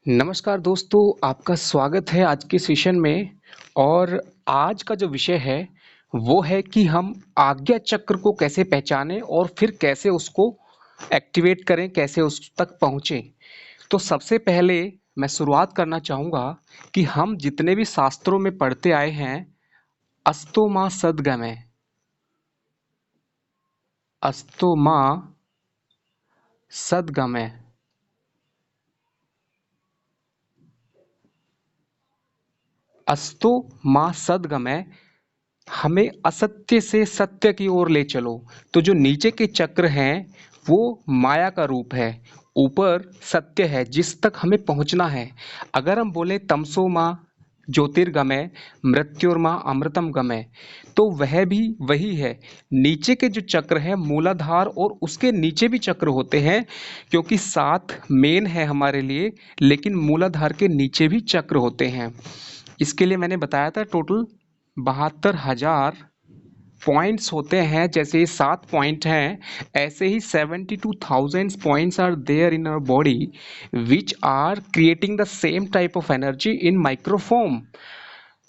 नमस्कार दोस्तों, आपका स्वागत है आज के सेशन में। और आज का जो विषय है वो है कि हम आज्ञा चक्र को कैसे पहचानें और फिर कैसे उसको एक्टिवेट करें, कैसे उस तक पहुँचें। तो सबसे पहले मैं शुरुआत करना चाहूँगा कि हम जितने भी शास्त्रों में पढ़ते आए हैं, अस्तो मा सद्गमय, अस्तो मा सद्गमय, अस्तो मा सद्गमय, हमें असत्य से सत्य की ओर ले चलो। तो जो नीचे के चक्र हैं वो माया का रूप है, ऊपर सत्य है जिस तक हमें पहुंचना है। अगर हम बोले तमसो माँ ज्योतिर्गमय, मृत्युर्मा अमृतम गमय, तो वह भी वही है। नीचे के जो चक्र है मूलाधार और उसके नीचे भी चक्र होते हैं, क्योंकि सात मेन है हमारे लिए, लेकिन मूलाधार के नीचे भी चक्र होते हैं। इसके लिए मैंने बताया था टोटल 72,000 पॉइंट्स होते हैं। जैसे ये 7 पॉइंट हैं, ऐसे ही 72,000 points are there in our body which are creating the same type of energy in microform.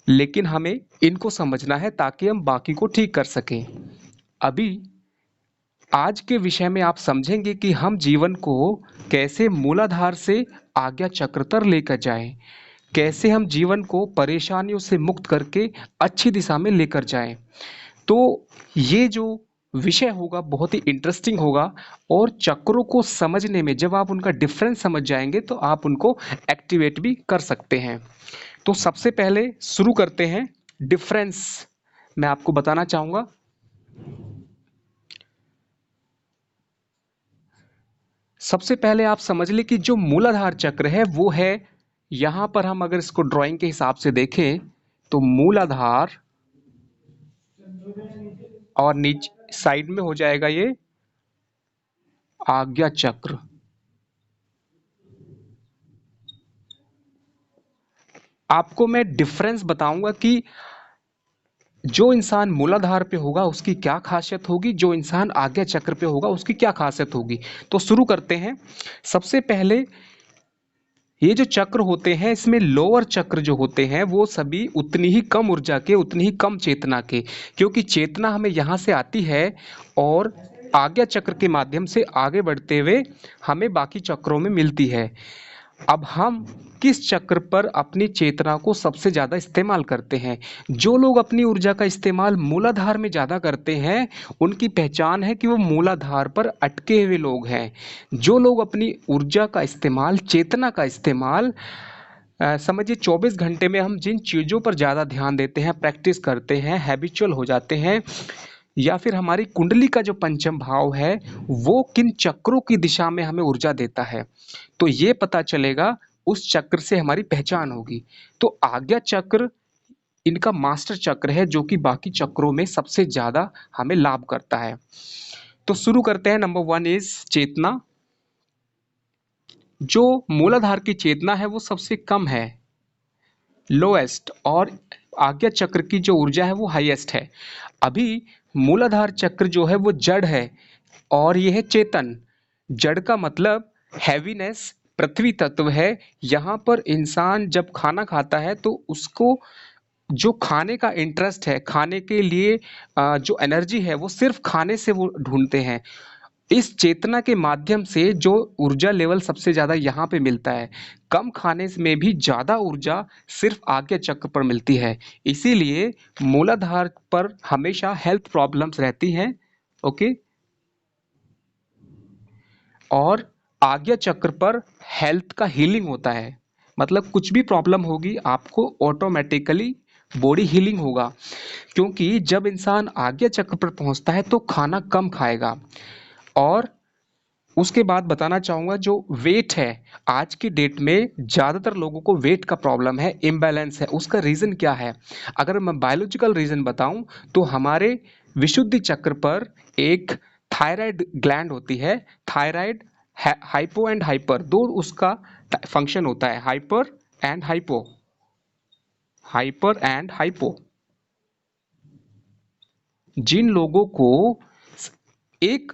लेकिन हमें इनको समझना है ताकि हम बाकी को ठीक कर सकें। अभी आज के विषय में आप समझेंगे कि हम जीवन को कैसे मूलाधार से आज्ञा चक्र तक लेकर जाएं, कैसे हम जीवन को परेशानियों से मुक्त करके अच्छी दिशा में लेकर जाएं। तो ये जो विषय होगा बहुत ही इंटरेस्टिंग होगा। और चक्रों को समझने में जब आप उनका डिफरेंस समझ जाएंगे तो आप उनको एक्टिवेट भी कर सकते हैं। तो सबसे पहले शुरू करते हैं डिफरेंस। मैं आपको बताना चाहूंगा। सबसे पहले आप समझ लें कि जो मूलाधार चक्र है वो है, यहां पर हम अगर इसको ड्राइंग के हिसाब से देखें तो मूलाधार, और नीचे साइड में हो जाएगा ये आज्ञा चक्र। आपको मैं डिफरेंस बताऊंगा कि जो इंसान मूलाधार पे होगा उसकी क्या खासियत होगी, जो इंसान आज्ञा चक्र पे होगा उसकी क्या खासियत होगी। तो शुरू करते हैं। सबसे पहले ये जो चक्र होते हैं इसमें लोअर चक्र जो होते हैं वो सभी उतनी ही कम ऊर्जा के, उतनी ही कम चेतना के, क्योंकि चेतना हमें यहाँ से आती है और आज्ञा चक्र के माध्यम से आगे बढ़ते हुए हमें बाकी चक्रों में मिलती है। अब हम किस चक्र पर अपनी चेतना को सबसे ज़्यादा इस्तेमाल करते हैं? जो लोग अपनी ऊर्जा का इस्तेमाल मूलाधार में ज़्यादा करते हैं उनकी पहचान है कि वो मूलाधार पर अटके हुए लोग हैं। जो लोग अपनी ऊर्जा का इस्तेमाल, चेतना का इस्तेमाल, समझिए 24 घंटे में हम जिन चीज़ों पर ज़्यादा ध्यान देते हैं, प्रैक्टिस करते हैं, हैबिचुअल हो जाते हैं, या फिर हमारी कुंडली का जो पंचम भाव है वो किन चक्रों की दिशा में हमें ऊर्जा देता है, तो ये पता चलेगा, उस चक्र से हमारी पहचान होगी। तो आज्ञा चक्र इनका मास्टर चक्र है जो कि बाकी चक्रों में सबसे ज्यादा हमें लाभ करता है। तो शुरू करते हैं। नंबर वन इज चेतना। जो मूलाधार की चेतना है वो सबसे कम है, लोएस्ट, और आज्ञा चक्र की जो ऊर्जा है वो हाईएस्ट है। अभी मूलाधार चक्र जो है वो जड़ है और ये है चेतन। जड़ का मतलब हैवीनेस, पृथ्वी तत्व है। यहाँ पर इंसान जब खाना खाता है तो उसको जो खाने का इंटरेस्ट है, खाने के लिए जो एनर्जी है वो सिर्फ खाने से वो ढूंढते हैं। इस चेतना के माध्यम से जो ऊर्जा लेवल सबसे ज्यादा यहाँ पे मिलता है, कम खाने में भी ज्यादा ऊर्जा सिर्फ आज्ञा चक्र पर मिलती है। इसीलिए मूलाधार पर हमेशा हेल्थ प्रॉब्लम्स रहती हैं। ओके। और आज्ञा चक्र पर हेल्थ का हीलिंग होता है। मतलब कुछ भी प्रॉब्लम होगी आपको ऑटोमेटिकली बॉडी हीलिंग होगा, क्योंकि जब इंसान आज्ञा चक्र पर पहुंचता है तो खाना कम खाएगा। और उसके बाद बताना चाहूंगा जो वेट है, आज की डेट में ज्यादातर लोगों को वेट का प्रॉब्लम है, इम्बैलेंस है। उसका रीजन क्या है? अगर मैं बायोलॉजिकल रीजन बताऊं तो हमारे विशुद्धि चक्र पर एक थायराइड ग्लैंड होती है। थायराइड, हाइपो एंड हाइपर, दो उसका फंक्शन होता है, hyper and hypo, hyper and hypo. जिन लोगों को एक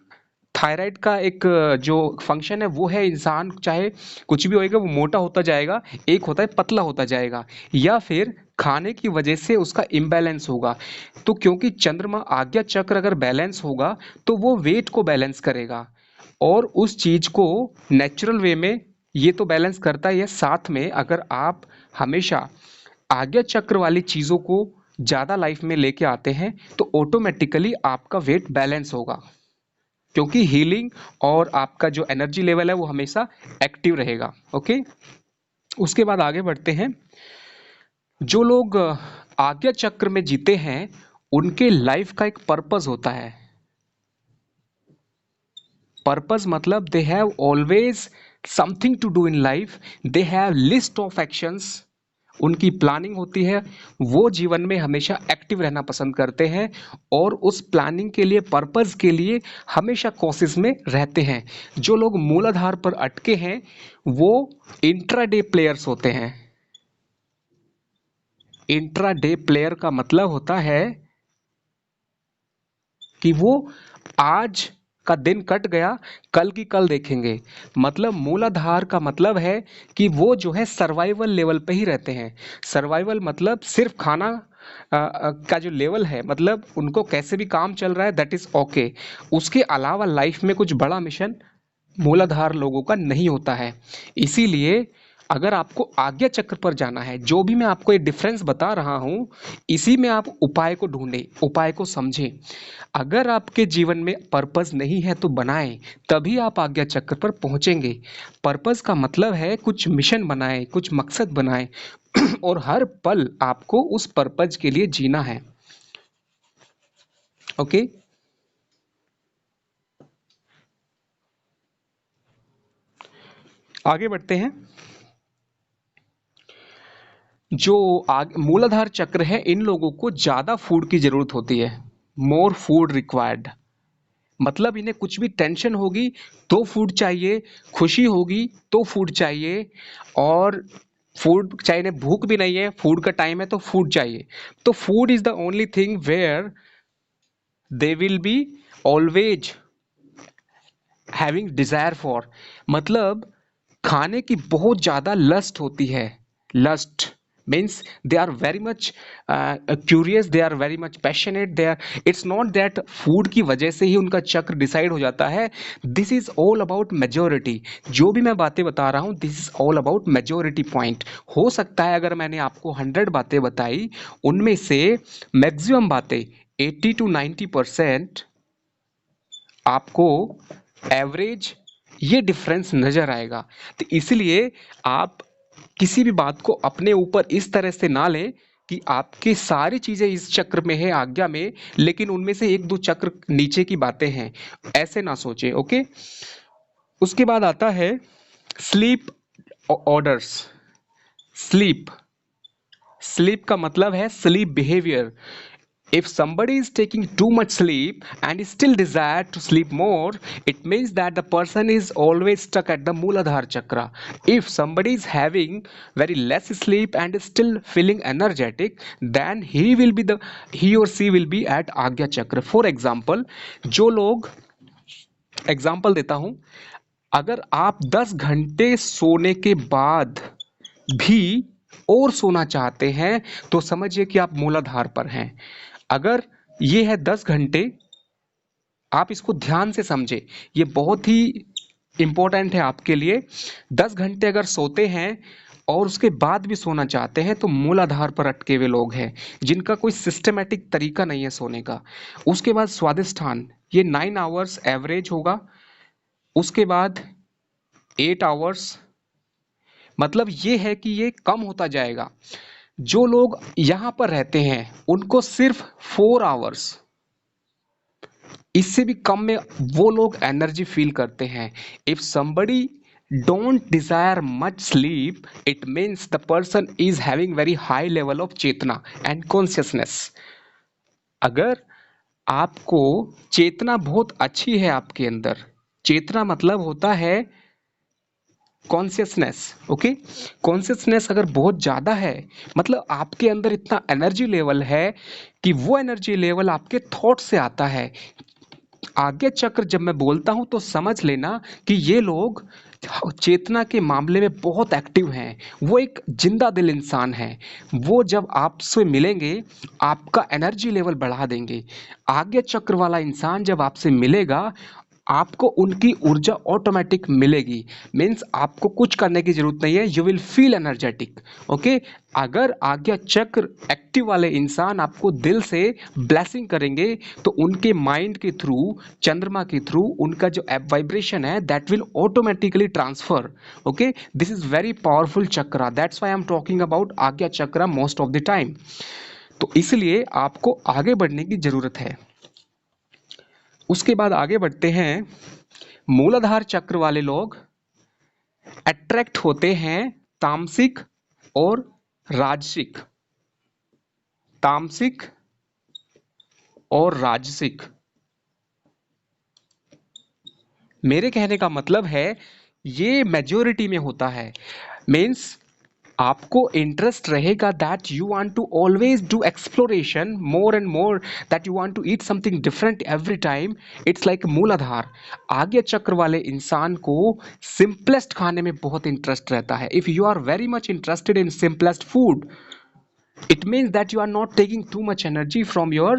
थायराइड का एक जो फंक्शन है वो है, इंसान चाहे कुछ भी होएगा वो मोटा होता जाएगा, एक होता है पतला होता जाएगा, या फिर खाने की वजह से उसका इम्बैलेंस होगा। तो क्योंकि चंद्रमा आज्ञा चक्र अगर बैलेंस होगा तो वो वेट को बैलेंस करेगा, और उस चीज को नेचुरल वे में ये तो बैलेंस करता ही है। साथ में अगर आप हमेशा आज्ञा चक्र वाली चीजों को ज्यादा लाइफ में लेके आते हैं तो ऑटोमेटिकली आपका वेट बैलेंस होगा, क्योंकि हीलिंग और आपका जो एनर्जी लेवल है वो हमेशा एक्टिव रहेगा। ओके, उसके बाद आगे बढ़ते हैं। जो लोग आज्ञा चक्र में जीते हैं उनके लाइफ का एक पर्पस होता है। पर्पस मतलब they have always something to do in life, they have list of actions, उनकी प्लानिंग होती है, वो जीवन में हमेशा एक्टिव रहना पसंद करते हैं और उस प्लानिंग के लिए, पर्पस के लिए हमेशा कोशिश में रहते हैं। जो लोग मूलाधार पर अटके हैं वो इंट्राडे प्लेयर्स होते हैं। इंट्राडे प्लेयर का मतलब होता है कि वो आज का दिन कट गया, कल की कल देखेंगे। मतलब मूलाधार का मतलब है कि वो जो है सर्वाइवल लेवल पे ही रहते हैं। सर्वाइवल मतलब सिर्फ खाना का जो लेवल है, मतलब उनको कैसे भी काम चल रहा है दैट इज ओके। उसके अलावा लाइफ में कुछ बड़ा मिशन मूलाधार लोगों का नहीं होता है। इसीलिए अगर आपको आज्ञा चक्र पर जाना है, जो भी मैं आपको ये डिफरेंस बता रहा हूं, इसी में आप उपाय को ढूंढें, उपाय को समझें। अगर आपके जीवन में पर्पस नहीं है तो बनाएं, तभी आप आज्ञा चक्र पर पहुंचेंगे। पर्पस का मतलब है कुछ मिशन बनाएं, कुछ मकसद बनाएं और हर पल आपको उस पर्पस के लिए जीना है। ओके, आगे बढ़ते हैं। जो मूलाधार चक्र है, इन लोगों को ज्यादा फूड की जरूरत होती है, मोर फूड रिक्वायर्ड। मतलब इन्हें कुछ भी टेंशन होगी तो फूड चाहिए, खुशी होगी तो फूड चाहिए, और फूड चाहे इन्हें भूख भी नहीं है, फूड का टाइम है तो फूड चाहिए। तो food is the only thing where they will be always having desire for. मतलब खाने की बहुत ज्यादा लस्ट होती है। Lust means they are very much curious, they are very much passionate, they are, it's not that food की वजह से ही उनका चक्र डिसाइड हो जाता है। This is all about majority. जो भी मैं बातें बता रहा हूँ this is all about majority point. हो सकता है अगर मैंने आपको 100 बातें बताई, उनमें से मैक्सिमम बातें 80 to 90% आपको एवरेज ये डिफरेंस नजर आएगा। तो इसलिए आप किसी भी बात को अपने ऊपर इस तरह से ना लें कि आपकी सारी चीजें इस चक्र में है, आज्ञा में, लेकिन उनमें से एक दो चक्र नीचे की बातें हैं, ऐसे ना सोचें। ओके, उसके बाद आता है स्लीप ऑर्डर्स। स्लीप, स्लीप का मतलब है sleep behaviour. If somebody is taking too much sleep and still desire to sleep more, it means that the person is always stuck at the Mooladhara chakra. If somebody is having very less sleep and is still feeling energetic, then he or she will be at Agya chakra. For example, जो लोग, example देता हूं, अगर आप 10 घंटे सोने के बाद भी और सोना चाहते हैं तो समझिए कि आप मूलाधार पर हैं। अगर ये है 10 घंटे, आप इसको ध्यान से समझे, ये बहुत ही इंपॉर्टेंट है आपके लिए। 10 घंटे अगर सोते हैं और उसके बाद भी सोना चाहते हैं तो मूलाधार पर अटके हुए लोग हैं, जिनका कोई सिस्टमेटिक तरीका नहीं है सोने का। उसके बाद स्वादिष्ठान, ये 9 आवर्स एवरेज होगा। उसके बाद 8 आवर्स, मतलब ये है कि ये कम होता जाएगा। जो लोग यहां पर रहते हैं उनको सिर्फ 4 आवर्स, इससे भी कम में वो लोग एनर्जी फील करते हैं। If somebody don't desire much sleep, it means the person is having very high level of chetna and consciousness। अगर आपको चेतना बहुत अच्छी है आपके अंदर, चेतना मतलब होता है कॉन्शियसनेस। ओके, कॉन्शियसनेस अगर बहुत ज्यादा है, मतलब आपके अंदर इतना एनर्जी लेवल है कि वो एनर्जी लेवल आपके थॉट से आता है। आज्ञा चक्र जब मैं बोलता हूं तो समझ लेना कि ये लोग चेतना के मामले में बहुत एक्टिव हैं। वो एक जिंदा दिल इंसान है। वो जब आपसे मिलेंगे आपका एनर्जी लेवल बढ़ा देंगे। आज्ञा चक्र वाला इंसान जब आपसे मिलेगा आपको उनकी ऊर्जा ऑटोमेटिक मिलेगी। मीन्स आपको कुछ करने की जरूरत नहीं है, you will feel energetic. Okay, अगर आज्ञा चक्र एक्टिव वाले इंसान आपको दिल से ब्लेसिंग करेंगे तो उनके माइंड के थ्रू, चंद्रमा के थ्रू उनका जो वाइब्रेशन है that will automatically transfer. Okay, this is very powerful chakra, that's why I am talking about आज्ञा चक्रा मोस्ट ऑफ द टाइम। तो इसलिए आपको आगे बढ़ने की जरूरत है। उसके बाद आगे बढ़ते हैं। मूलाधार चक्र वाले लोग अट्रैक्ट होते हैं तामसिक और राजसिक, तामसिक और राजसिक। मेरे कहने का मतलब है ये मेजोरिटी में होता है। मीन्स आपको इंटरेस्ट रहेगा that you want to always do exploration more and more, that you want to eat something different every time. It's like Muladhara. Ajna चक्र वाले इंसान को सिंपलेस्ट खाने में बहुत इंटरेस्ट रहता है। If you are very much interested in simplest food, it means that you are not taking too much energy from your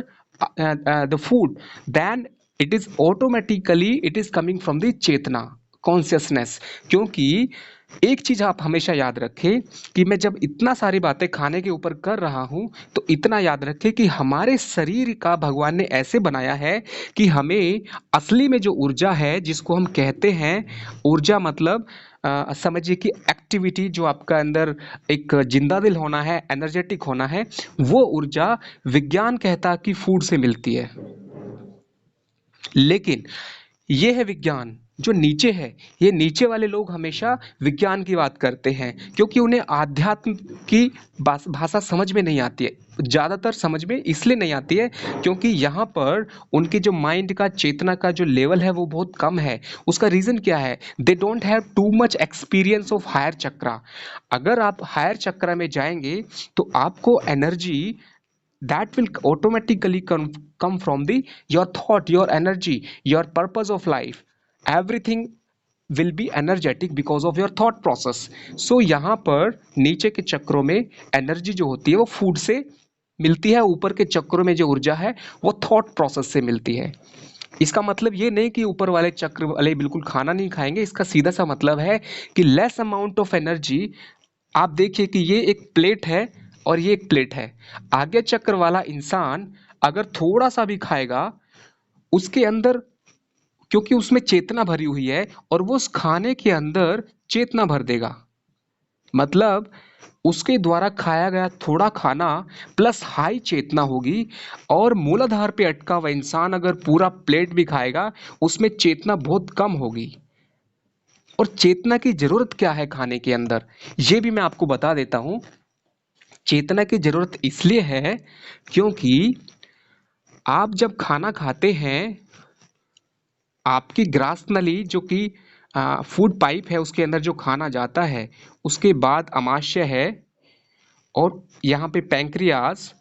the food, then it is automatically it is coming from the chetna, consciousness. क्योंकि एक चीज आप हमेशा याद रखें कि मैं जब इतना सारी बातें खाने के ऊपर कर रहा हूं तो इतना याद रखें कि हमारे शरीर का भगवान ने ऐसे बनाया है कि हमें असली में जो ऊर्जा है जिसको हम कहते हैं ऊर्जा, मतलब समझिए कि एक्टिविटी जो आपका अंदर एक जिंदा दिल होना है, एनर्जेटिक होना है, वो ऊर्जा विज्ञान कहता कि फूड से मिलती है। लेकिन ये है विज्ञान जो नीचे है। ये नीचे वाले लोग हमेशा विज्ञान की बात करते हैं क्योंकि उन्हें आध्यात्म की भाषा समझ में नहीं आती है। ज़्यादातर समझ में इसलिए नहीं आती है क्योंकि यहाँ पर उनके जो माइंड का, चेतना का जो लेवल है वो बहुत कम है। उसका रीज़न क्या है? They don't have too much experience of higher chakra. अगर आप हायर चक्रा में जाएंगे तो आपको energy that will automatically come from the your thought, your energy, your purpose of life, everything will be energetic because of your thought process. So यहाँ पर नीचे के चक्रों में एनर्जी जो होती है वो फूड से मिलती है, ऊपर के चक्रों में जो ऊर्जा है वो थॉट प्रोसेस से मिलती है। इसका मतलब ये नहीं कि ऊपर वाले चक्र वाले बिल्कुल खाना नहीं खाएंगे, इसका सीधा सा मतलब है कि लेस अमाउंट ऑफ एनर्जी। आप देखिए कि ये एक प्लेट है और ये एक प्लेट है। आगे चक्र वाला इंसान अगर थोड़ा सा भी खाएगा उसके अंदर, क्योंकि उसमें चेतना भरी हुई है और वो उस खाने के अंदर चेतना भर देगा। मतलब उसके द्वारा खाया गया थोड़ा खाना प्लस हाई चेतना होगी। और मूलाधार पे अटका हुआ इंसान अगर पूरा प्लेट भी खाएगा उसमें चेतना बहुत कम होगी। और चेतना की जरूरत क्या है खाने के अंदर, ये भी मैं आपको बता देता हूं। चेतना की जरूरत इसलिए है क्योंकि आप जब खाना खाते हैं आपकी ग्रास नली जो कि फूड पाइप है उसके अंदर जो खाना जाता है, उसके बाद अमाशय है और यहाँ पे पैंक्रियास,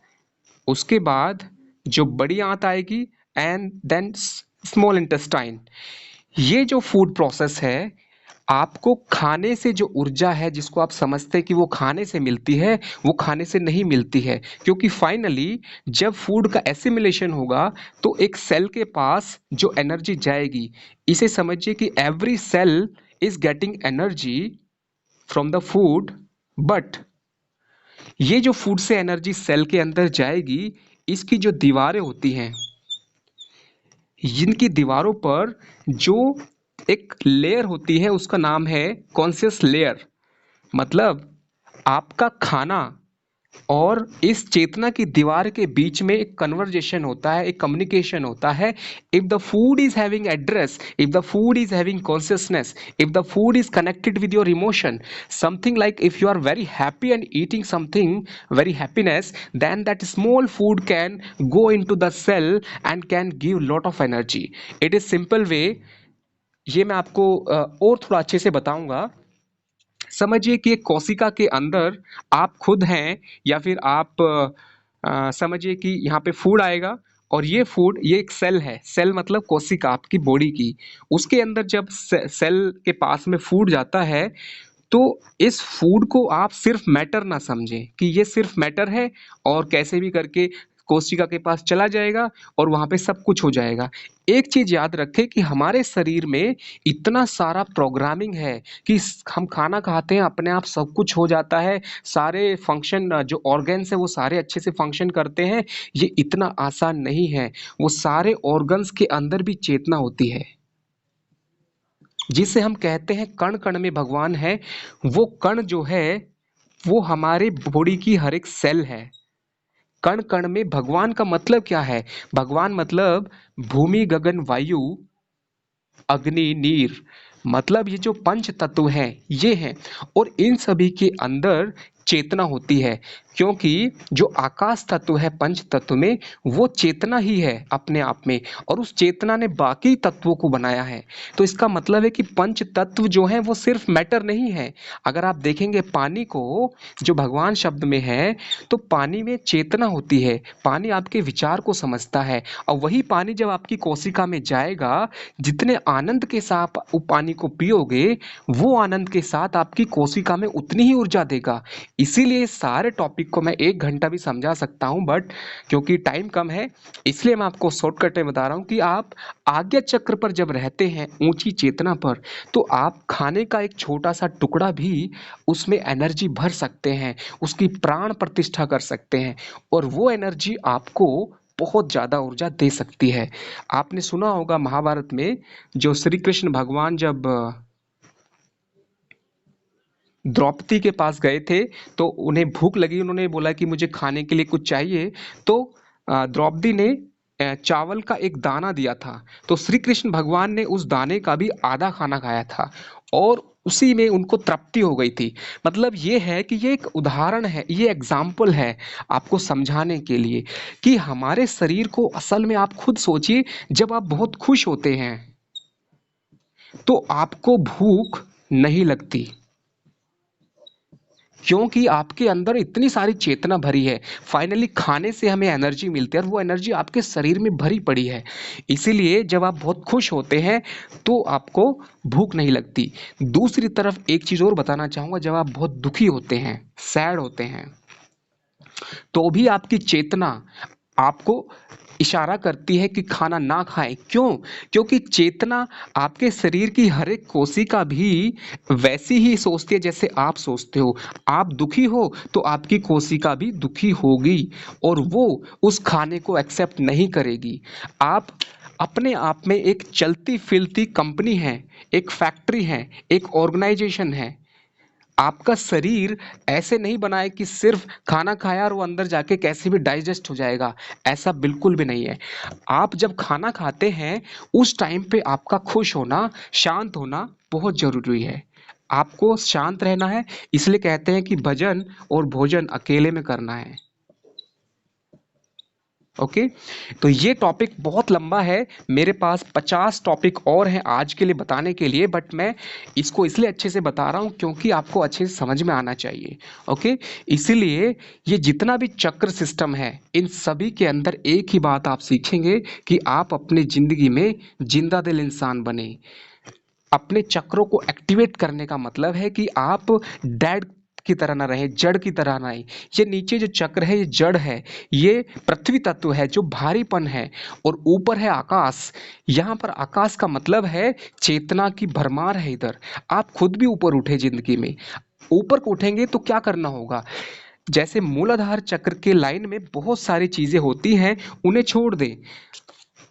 उसके बाद जो बड़ी आंत आएगी एंड देन स्मॉल इंटेस्टाइन। ये जो फूड प्रोसेस है आपको खाने से जो ऊर्जा है जिसको आप समझते हैं कि वो खाने से मिलती है, वो खाने से नहीं मिलती है। क्योंकि फाइनली जब फूड का एसिमिलेशन होगा तो एक सेल के पास जो एनर्जी जाएगी, इसे समझिए कि every cell is getting energy from the food. But ये जो फूड से एनर्जी सेल के अंदर जाएगी, इसकी जो दीवारें होती हैं, जिनकी दीवारों पर जो एक लेयर होती है उसका नाम है कॉन्शियस लेयर। मतलब आपका खाना और इस चेतना की दीवार के बीच में एक कन्वर्जेशन होता है, एक कम्युनिकेशन होता है। If the food is having address, if the food is having consciousness, if the food is connected with your emotion, something like if you are very happy and eating something very happiness, then that small food can go into the cell and can give lot of energy. It is simple way। ये मैं आपको और थोड़ा अच्छे से बताऊंगा। समझिए कि एक कोशिका के अंदर आप खुद हैं या फिर आप समझिए कि यहाँ पे फूड आएगा और ये फूड, ये एक सेल है, सेल मतलब कोशिका आपकी बॉडी की, उसके अंदर जब सेल के पास में फूड जाता है, तो इस फूड को आप सिर्फ मैटर ना समझें कि ये सिर्फ मैटर है और कैसे भी करके कोशिका के पास चला जाएगा और वहां पे सब कुछ हो जाएगा। एक चीज याद रखें कि हमारे शरीर में इतना सारा प्रोग्रामिंग है कि हम खाना खाते हैं अपने आप सब कुछ हो जाता है, सारे फंक्शन जो ऑर्गन्स है वो सारे अच्छे से फंक्शन करते हैं। ये इतना आसान नहीं है। वो सारे ऑर्गन्स के अंदर भी चेतना होती है, जिसे हम कहते हैं कण कण में भगवान है। वो कण जो है वो हमारे बॉडी की हर एक सेल है। कण कण में भगवान का मतलब क्या है? भगवान मतलब भूमि गगन वायु अग्नि नीर, मतलब ये जो पंच तत्व हैं ये हैं। और इन सभी के अंदर चेतना होती है, क्योंकि जो आकाश तत्व है पंच तत्व में, वो चेतना ही है अपने आप में, और उस चेतना ने बाकी तत्वों को बनाया है। तो इसका मतलब है कि पंच तत्व जो है वो सिर्फ मैटर नहीं है। अगर आप देखेंगे पानी को, जो भगवान शब्द में है, तो पानी में चेतना होती है, पानी आपके विचार को समझता है। और वही पानी जब आपकी कोशिका में जाएगा, जितने आनंद के साथ वो पानी को पियोगे, वो आनंद के साथ आपकी कोशिका में उतनी ही ऊर्जा देगा। इसीलिए इस सारे टॉपिक को मैं 1 घंटा भी समझा सकता हूँ, बट क्योंकि टाइम कम है, इसलिए मैं आपको शॉर्टकट में बता रहा हूँ कि आप आज्ञा चक्र पर जब रहते हैं, ऊंची चेतना पर, तो आप खाने का एक छोटा सा टुकड़ा भी उसमें एनर्जी भर सकते हैं, उसकी प्राण प्रतिष्ठा कर सकते हैं, और वो एनर्जी आपको बहुत ज़्यादा ऊर्जा दे सकती है। आपने सुना होगा महाभारत में, जो श्री कृष्ण भगवान जब द्रौपदी के पास गए थे, तो उन्हें भूख लगी, उन्होंने बोला कि मुझे खाने के लिए कुछ चाहिए। तो द्रौपदी ने चावल का एक दाना दिया था, तो श्री कृष्ण भगवान ने उस दाने का भी आधा खाना खाया था, और उसी में उनको तृप्ति हो गई थी। मतलब ये है कि ये एक उदाहरण है, ये एग्जाम्पल है आपको समझाने के लिए कि हमारे शरीर को, असल में आप खुद सोचिए, जब आप बहुत खुश होते हैं तो आपको भूख नहीं लगती, क्योंकि आपके अंदर इतनी सारी चेतना भरी है। फाइनली खाने से हमें एनर्जी मिलती है, और वो एनर्जी आपके शरीर में भरी पड़ी है। इसीलिए जब आप बहुत खुश होते हैं तो आपको भूख नहीं लगती। दूसरी तरफ एक चीज़ और बताना चाहूँगा, जब आप बहुत दुखी होते हैं, सैड होते हैं, तो भी आपकी चेतना आपको इशारा करती है कि खाना ना खाएं। क्यों? क्योंकि चेतना आपके शरीर की हर एक कोशिका भी वैसी ही सोचती है जैसे आप सोचते हो। आप दुखी हो तो आपकी कोशिका भी दुखी होगी, और वो उस खाने को एक्सेप्ट नहीं करेगी। आप अपने आप में एक चलती फिरती कंपनी है, एक फैक्ट्री है, एक ऑर्गेनाइजेशन है। आपका शरीर ऐसे नहीं बना है कि सिर्फ खाना खाया और वो अंदर जाके कैसे भी डाइजेस्ट हो जाएगा। ऐसा बिल्कुल भी नहीं है। आप जब खाना खाते हैं, उस टाइम पे आपका खुश होना, शांत होना बहुत जरूरी है। आपको शांत रहना है, इसलिए कहते हैं कि भजन और भोजन अकेले में करना है। ओके, तो ये टॉपिक बहुत लंबा है, मेरे पास 50 टॉपिक और हैं आज के लिए बताने के लिए, बट मैं इसको इसलिए अच्छे से बता रहा हूँ क्योंकि आपको अच्छे से समझ में आना चाहिए। ओके, इसीलिए ये जितना भी चक्र सिस्टम है, इन सभी के अंदर एक ही बात आप सीखेंगे कि आप अपनी जिंदगी में जिंदा दिल इंसान बने। अपने चक्रों को एक्टिवेट करने का मतलब है कि आप डेड की तरह ना रहे, जड़ की तरह ना रहे। ये नीचे जो चक्र है ये जड़ है, ये पृथ्वी तत्व है जो भारीपन है, और ऊपर है आकाश। यहाँ पर आकाश का मतलब है चेतना की भरमार है इधर। आप खुद भी ऊपर उठे जिंदगी में, ऊपर को उठेंगे तो क्या करना होगा? जैसे मूलाधार चक्र के लाइन में बहुत सारी चीजें होती हैं, उन्हें छोड़ दें,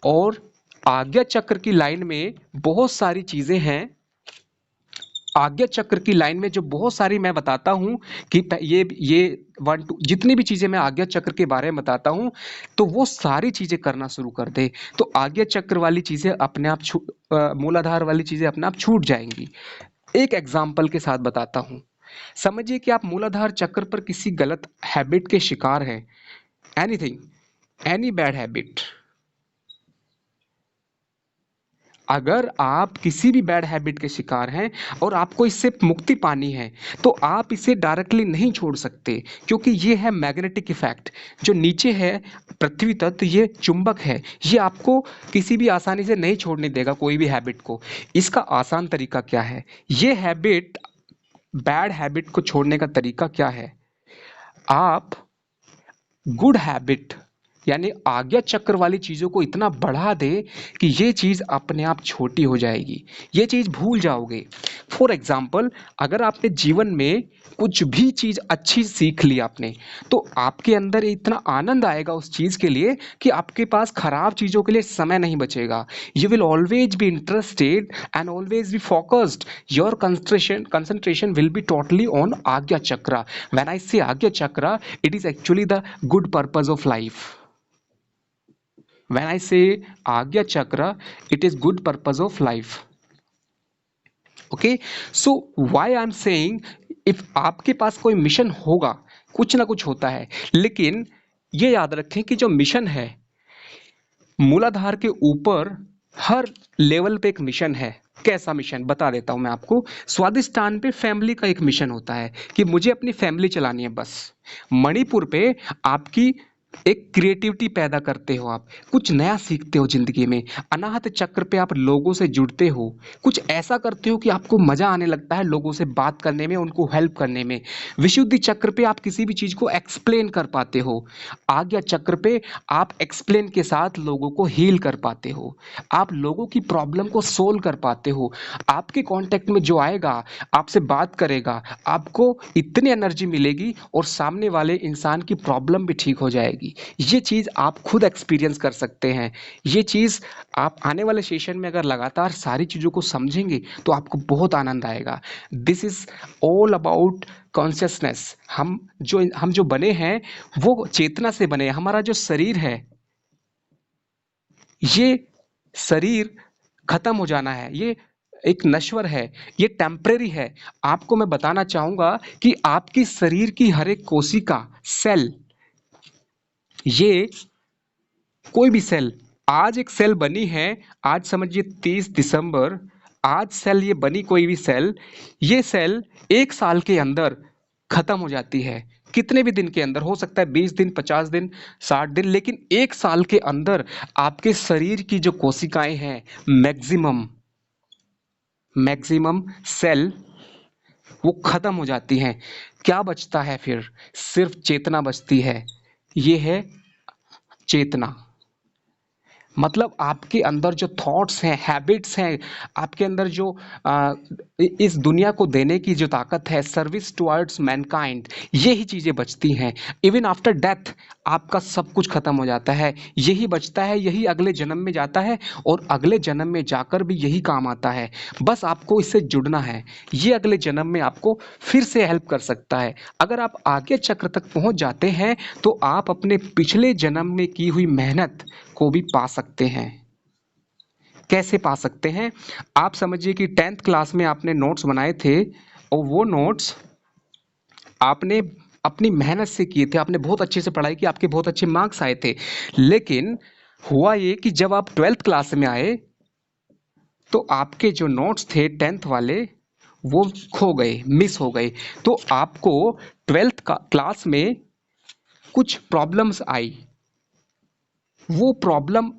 और आज्ञा चक्र की लाइन में बहुत सारी चीजें हैं। आज्ञा चक्र की लाइन में जो बहुत सारी मैं बताता हूं कि ये 1 2 जितनी भी चीजें मैं आज्ञा चक्र के बारे में बताता हूं, तो वो सारी चीजें करना शुरू कर दे, तो आज्ञा चक्र वाली चीजें अपने आप मूलाधार वाली चीजें अपने आप छूट जाएंगी। एक एग्जाम्पल के साथ बताता हूं। समझिए कि आप मूलाधार चक्र पर किसी गलत हैबिट के शिकार हैं, एनीथिंग, एनी बैड हैबिट। अगर आप किसी भी बैड हैबिट के शिकार हैं और आपको इससे मुक्ति पानी है, तो आप इसे डायरेक्टली नहीं छोड़ सकते, क्योंकि ये है मैग्नेटिक इफेक्ट। जो नीचे है पृथ्वी तत्व, ये चुंबक है, ये आपको किसी भी आसानी से नहीं छोड़ने देगा कोई भी हैबिट को। इसका आसान तरीका क्या है? ये हैबिट, बैड हैबिट को छोड़ने का तरीका क्या है? आप गुड हैबिट यानी आज्ञा चक्र वाली चीज़ों को इतना बढ़ा दे कि ये चीज़ अपने आप छोटी हो जाएगी, ये चीज़ भूल जाओगे। फॉर एग्जाम्पल, अगर आपने जीवन में कुछ भी चीज़ अच्छी सीख ली आपने, तो आपके अंदर इतना आनंद आएगा उस चीज़ के लिए कि आपके पास खराब चीज़ों के लिए समय नहीं बचेगा। You will always be interested and always be focused. Your concentration will be totally on Agya Chakra. When I say Agya Chakra, it is actually the good purpose of life. When I say Agya Chakra, it is good purpose of life. Okay, so why I'm saying, if आपके पास कोई mission होगा, कुछ ना कुछ होता है, लेकिन ये याद रखें कि जो मिशन है, मूलाधार के ऊपर हर लेवल पे एक मिशन है। कैसा मिशन बता देता हूं मैं आपको। स्वादिष्टान पे फैमिली का एक मिशन होता है कि मुझे अपनी फैमिली चलानी है बस। मणिपुर पे आपकी एक क्रिएटिविटी पैदा करते हो, आप कुछ नया सीखते हो जिंदगी में। अनाहत चक्र पे आप लोगों से जुड़ते हो, कुछ ऐसा करते हो कि आपको मजा आने लगता है लोगों से बात करने में, उनको हेल्प करने में। विशुद्धि चक्र पे आप किसी भी चीज को एक्सप्लेन कर पाते हो। आज्ञा चक्र पे आप एक्सप्लेन के साथ लोगों को हील कर पाते हो, आप लोगों की प्रॉब्लम को सोल्व कर पाते हो। आपके कांटेक्ट में जो आएगा, आपसे बात करेगा, आपको इतनी एनर्जी मिलेगी और सामने वाले इंसान की प्रॉब्लम भी ठीक हो जाएगी। ये चीज़ आप खुद एक्सपीरियंस कर सकते हैं। ये चीज़ आप आने वाले सेशन में अगर लगातार सारी चीज़ों को समझेंगे तो आपको बहुत आनंद आएगा। This is all about consciousness. हम जो बने हैं वो चेतना से बने हैं। हमारा जो शरीर है, ये शरीर खत्म हो जाना है, ये एक नश्वर है, ये टेम्परेरी है। आपको मैं बताना चाहूंगा कि आपकी शरीर की हर एक कोशिका, सेल, ये कोई भी सेल, आज एक सेल बनी है, आज समझिए 30 दिसंबर, आज सेल ये बनी कोई भी सेल, ये सेल 1 साल के अंदर खत्म हो जाती है। कितने भी दिन के अंदर हो सकता है, 20 दिन, 50 दिन, 60 दिन, लेकिन 1 साल के अंदर आपके शरीर की जो कोशिकाएं हैं, मैक्सिमम मैक्सिमम सेल वो खत्म हो जाती हैं। क्या बचता है फिर? सिर्फ चेतना बचती है। ये है चेतना। मतलब आपके अंदर जो थॉट्स हैं, हैबिट्स हैं, आपके अंदर जो इस दुनिया को देने की जो ताकत है, सर्विस टुवर्ड्स मैनकाइंड, यही चीज़ें बचती हैं। इवन आफ्टर डेथ आपका सब कुछ खत्म हो जाता है, यही बचता है, यही अगले जन्म में जाता है और अगले जन्म में जाकर भी यही काम आता है। बस आपको इससे जुड़ना है, ये अगले जन्म में आपको फिर से हेल्प कर सकता है। अगर आप आगे चक्र तक पहुंच जाते हैं तो आप अपने पिछले जन्म में की हुई मेहनत को भी पा सकते हैं। कैसे पा सकते हैं? आप समझिए कि 10th क्लास में आपने नोट्स बनाए थे और वो नोट्स आपने अपनी मेहनत से किए थे, आपने बहुत अच्छे से पढ़ाई की, आपके बहुत अच्छे मार्क्स आए थे। लेकिन हुआ ये कि जब आप 12th क्लास में आए तो आपके जो नोट्स थे 10th वाले वो खो गए, मिस हो गए। तो आपको 12th क्लास में कुछ प्रॉब्लम्स आई। वो प्रॉब्लम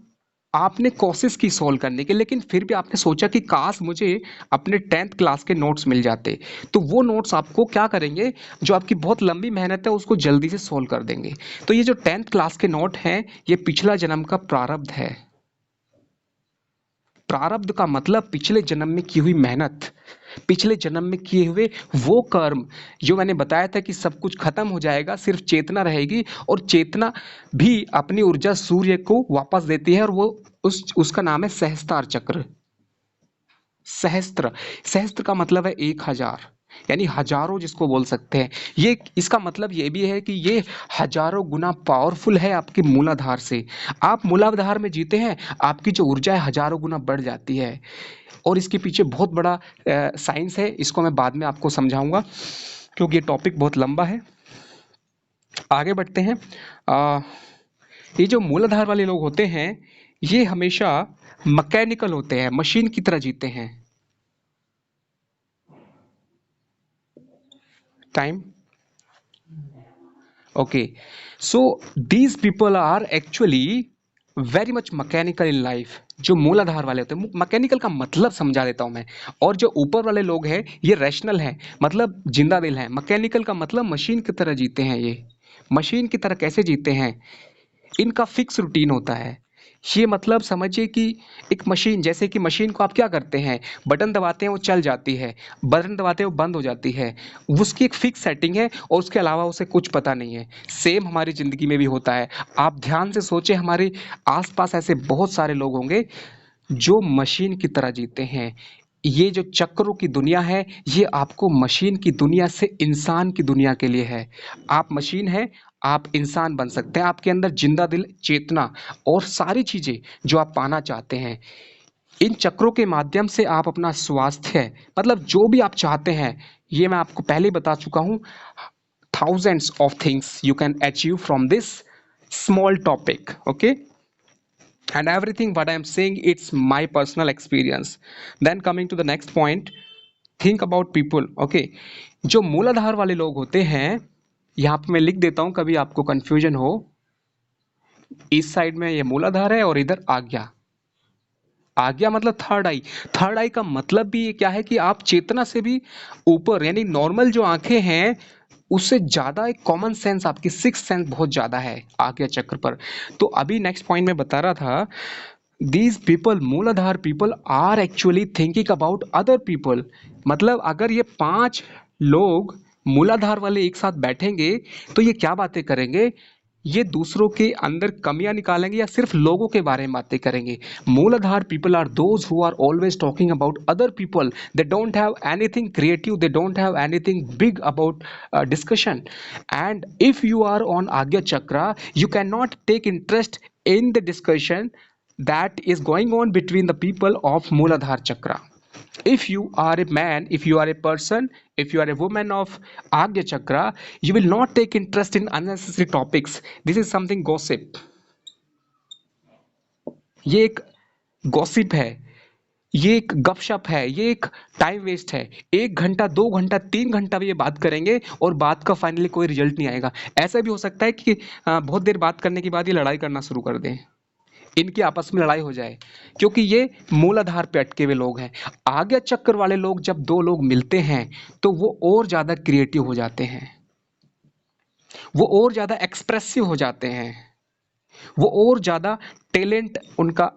आपने कोशिश की सॉल्व करने की, लेकिन फिर भी आपने सोचा कि काश मुझे अपने 10th क्लास के नोट्स मिल जाते। तो वो नोट्स आपको क्या करेंगे, जो आपकी बहुत लंबी मेहनत है उसको जल्दी से सॉल्व कर देंगे। तो ये जो 10th क्लास के नोट हैं, ये पिछला जन्म का प्रारब्ध है। प्रारब्ध का मतलब पिछले जन्म में की हुई मेहनत, पिछले जन्म में किए हुए वो कर्म। जो मैंने बताया था कि सब कुछ खत्म हो जाएगा, सिर्फ चेतना रहेगी, और चेतना भी अपनी ऊर्जा सूर्य को वापस देती है, और वो उसका नाम है सहस्त्रार चक्र। सहस्त्र, सहस्त्र का मतलब है 1000, यानी हजारों जिसको बोल सकते हैं। ये इसका मतलब ये भी है कि ये हजारों गुना पावरफुल है आपके मूलाधार से। आप मूलाधार में जीते हैं, आपकी जो ऊर्जा है हजारों गुना बढ़ जाती है। और इसके पीछे बहुत बड़ा साइंस है, इसको मैं बाद में आपको समझाऊंगा क्योंकि ये टॉपिक बहुत लंबा है। आगे बढ़ते हैं। ये जो मूलाधार वाले लोग होते हैं, ये हमेशा मैकेनिकल होते हैं, मशीन की तरह जीते हैं। Time. Okay, so these people are actually very much mechanical in life. जो मूलाधार वाले होते हैं, मैकेनिकल का मतलब समझा देता हूं मैं। और जो ऊपर वाले लोग हैं ये रैशनल हैं, मतलब जिंदा दिल हैं। मैकेनिकल का मतलब मशीन की तरह जीते हैं। ये मशीन की तरह कैसे जीते हैं, इनका फिक्स रूटीन होता है। ये मतलब समझिए कि एक मशीन, जैसे कि मशीन को आप क्या करते हैं, बटन दबाते हैं वो चल जाती है, बटन दबाते हैं वो बंद हो जाती है। उसकी एक फिक्स सेटिंग है और उसके अलावा उसे कुछ पता नहीं है। सेम हमारी ज़िंदगी में भी होता है। आप ध्यान से सोचें, हमारे आसपास ऐसे बहुत सारे लोग होंगे जो मशीन की तरह जीते हैं। ये जो चक्रों की दुनिया है, ये आपको मशीन की दुनिया से इंसान की दुनिया के लिए है। आप मशीन हैं, आप इंसान बन सकते हैं। आपके अंदर जिंदा दिल, चेतना और सारी चीज़ें जो आप पाना चाहते हैं, इन चक्रों के माध्यम से आप अपना स्वास्थ्य, मतलब जो भी आप चाहते हैं, ये मैं आपको पहले ही बता चुका हूँ। thousands of things you can achieve from this small topic, okay? And everything what I am saying, it's my personal experience. Then coming to the next point, think about people, okay? जो मूलाधार वाले लोग होते हैं, यहाँ पे मैं लिख देता हूँ कभी आपको कंफ्यूजन हो। इस साइड में ये मूलाधार है और इधर आज्ञा। आज्ञा मतलब थर्ड आई। थर्ड आई का मतलब भी ये क्या है कि आप चेतना से भी ऊपर, यानी नॉर्मल जो आंखें हैं उससे ज्यादा एक कॉमन सेंस, आपकी सिक्स सेंस बहुत ज्यादा है आज्ञा चक्र पर। तो अभी नेक्स्ट पॉइंट में बता रहा था, these people, Muladhara people are actually thinking about other people. मतलब अगर ये पांच लोग मूलाधार वाले एक साथ बैठेंगे तो ये क्या बातें करेंगे, ये दूसरों के अंदर कमियां निकालेंगे या सिर्फ लोगों के बारे में बातें करेंगे। Muladhara people are those who are always talking about other people. They don't have anything creative, they don't have anything big about discussion. And if you are on Ajna chakra, you cannot take interest in the discussion that is going on between the people of Mooladhar Chakra. If you are a man, if you are a person, if you are a woman of Agya Chakra, you will not take interest in unnecessary topics. This is something gossip. ये एक gossip है, ये एक गपशप है, ये एक time waste है। 1 घंटा, 2 घंटा, 3 घंटा भी ये बात करेंगे और बात का फाइनली कोई रिजल्ट नहीं आएगा। ऐसा भी हो सकता है कि बहुत देर बात करने के बाद ये लड़ाई करना शुरू कर दें, इनकी आपस में लड़ाई हो जाए, क्योंकि ये मूलाधार पे अटके हुए लोग हैं। आज्ञा चक्र वाले लोग, जब दो लोग मिलते हैं तो वो और ज्यादा क्रिएटिव हो जाते हैं, वो और ज्यादा एक्सप्रेसिव हो जाते हैं, वो और ज्यादा टैलेंट उनका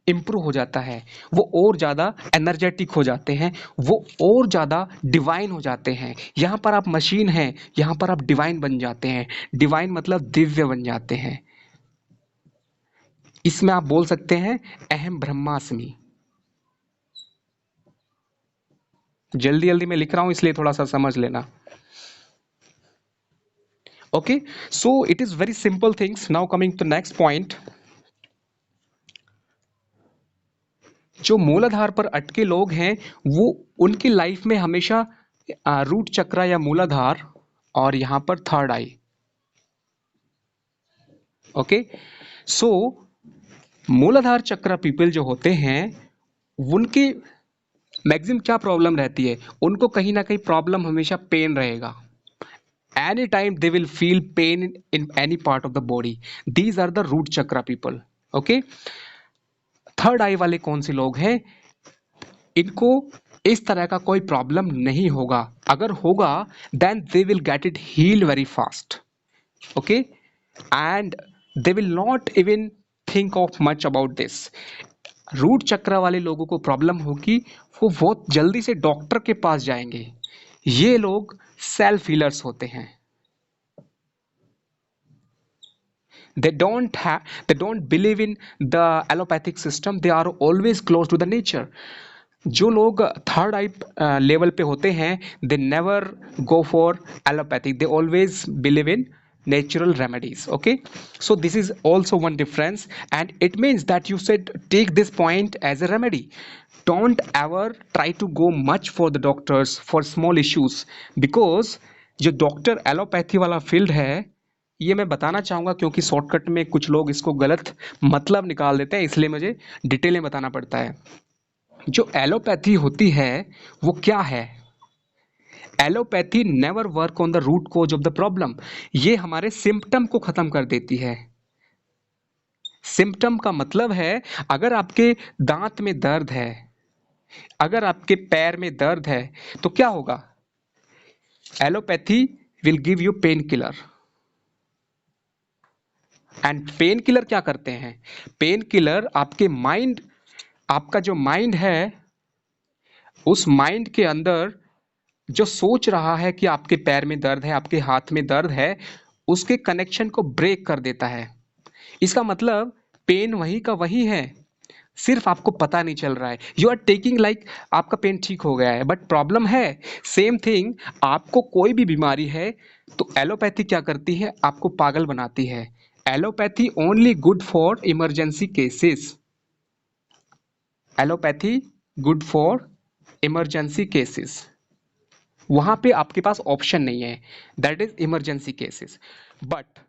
इम्प्रूव हो जाता है, वो और ज़्यादा एनर्जेटिक हो जाते हैं, वो और ज़्यादा डिवाइन हो जाते हैं। यहाँ पर आप मशीन हैं, यहाँ पर आप डिवाइन बन जाते हैं। डिवाइन मतलब दिव्य बन जाते हैं। इसमें आप बोल सकते हैं अहम ब्रह्मास्मि। जल्दी जल्दी मैं लिख रहा हूं इसलिए थोड़ा सा समझ लेना। Okay, so it is very simple things. Now coming to next point, जो मूलाधार पर अटके लोग हैं वो, उनकी लाइफ में हमेशा रूट चक्रा या मूलाधार और यहां पर थर्ड आई। ओके, सो मूलाधार चक्र पीपल जो होते हैं, उनकी मैक्सिमम क्या प्रॉब्लम रहती है, उनको कहीं ना कहीं प्रॉब्लम हमेशा पेन रहेगा। Any time they will feel pain in any part of the body. These are the root chakra people. Okay, third eye वाले कौन से लोग हैं, इनको इस तरह का कोई प्रॉब्लम नहीं होगा। अगर होगा then they will get it heal very fast. Okay, and they will not even think of much about this. Root chakra वाले लोगों को प्रॉब्लम होगी, वो बहुत जल्दी से डॉक्टर के पास जाएंगे। ये लोग सेल्फ हीलर्स होते हैं। They don't believe in the allopathic system, they are always close to the nature. जो लोग थर्ड आई लेवल पे होते हैं, they never go for allopathic, they always believe in natural remedies. Okay, so this is also one difference, and it means that you should take this point as a remedy. Don't ever try to go much for the doctors for small issues, because जो doctor allopathy वाला field है, ये मैं बताना चाहूँगा क्योंकि shortcut में कुछ लोग इसको गलत मतलब निकाल देते हैं, इसलिए मुझे डिटेल में बताना पड़ता है। जो एलोपैथी होती है वो क्या है? Allopathy never work on the root cause of the problem. ये हमारे सिम्पटम को खत्म कर देती है। सिम्पटम का मतलब है, अगर आपके दांत में दर्द है, अगर आपके पैर में दर्द है, तो क्या होगा? Allopathy will give you pain killer. And pain killer क्या करते हैं? पेन किलर आपके माइंड, आपका जो माइंड है, उस माइंड के अंदर जो सोच रहा है कि आपके पैर में दर्द है, आपके हाथ में दर्द है, उसके कनेक्शन को ब्रेक कर देता है। इसका मतलब पेन वही का वही है, सिर्फ आपको पता नहीं चल रहा है। यू आर टेकिंग लाइक आपका पेन ठीक हो गया है, बट प्रॉब्लम है सेम थिंग। आपको कोई भी बीमारी है तो एलोपैथी क्या करती है? आपको पागल बनाती है। Allopathy only good for emergency cases. Allopathy good for emergency cases. वहां पे आपके पास ऑप्शन नहीं है, that is emergency cases. But